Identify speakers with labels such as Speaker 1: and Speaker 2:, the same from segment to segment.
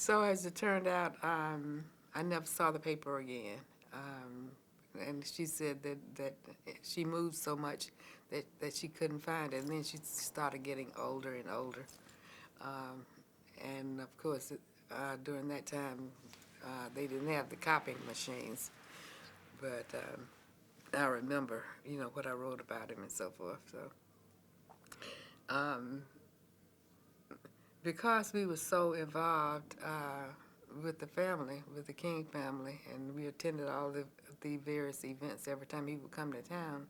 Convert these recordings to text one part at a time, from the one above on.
Speaker 1: So as it turned out, I never saw the paper again. And she said that she moved so much that she couldn't find it. And then she started getting older and older. Um, and of course, during that time, they didn't have the copying machines. But I remember, what I wrote about him and so forth. So um, because we were so involved with the family, with the King family, and we attended all the various events every time he would come to town,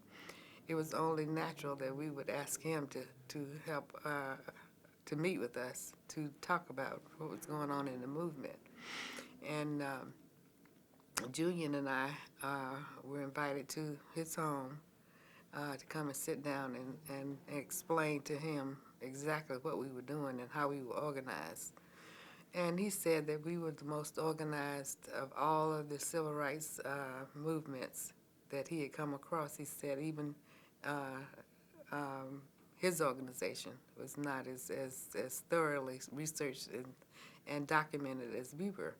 Speaker 1: it was only natural that we would ask him to help to meet with us to talk about what was going on in the movement. And Julian and I were invited to his home to come and sit down and explain to him exactly what we were doing and how we were organized. And he said that we were the most organized of all of the civil rights movements that he had come across. He said even uh, his organization was not as thoroughly researched and documented as we were.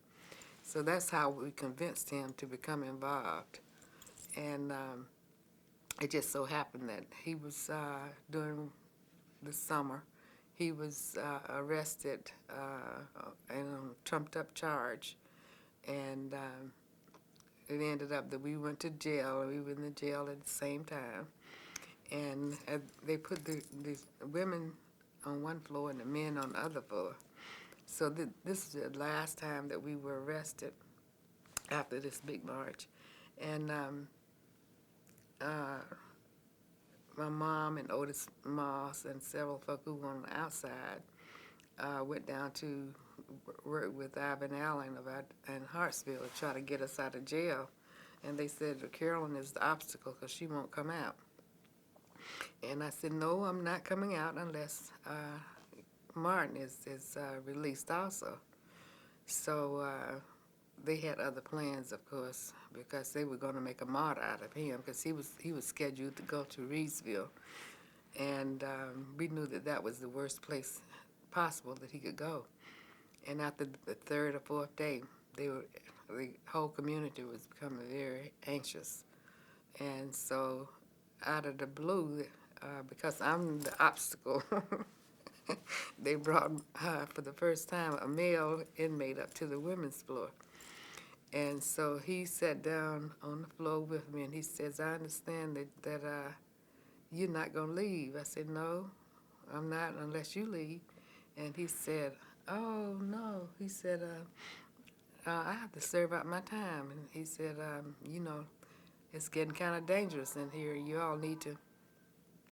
Speaker 1: So that's how we convinced him to become involved. And it just so happened that he was, during the summer, he was arrested in a trumped-up charge. And it ended up that we went to jail, and we were in the jail at the same time. And they put the women on one floor and the men on the other floor. So this is the last time that we were arrested after this big march. And my mom and Otis Moss and several folk who were on the outside went down to work with Ivan Allen in Hartsville to try to get us out of jail. And they said that Carolyn is the obstacle because she won't come out. And I said, no, I'm not coming out unless Martin is released also. So they had other plans, of course, because they were going to make a martyr out of him because he was scheduled to go to Reedsville. And we knew that was the worst place possible that he could go. And after the third or fourth day, the whole community was becoming very anxious. And so out of the blue, because I'm the obstacle, they brought, for the first time, a male inmate up to the women's floor. And so he sat down on the floor with me, and he says, I understand that you're not going to leave. I said, no, I'm not unless you leave. And he said, oh, no. He said, I have to serve out my time. And he said, it's getting kind of dangerous in here. You all need to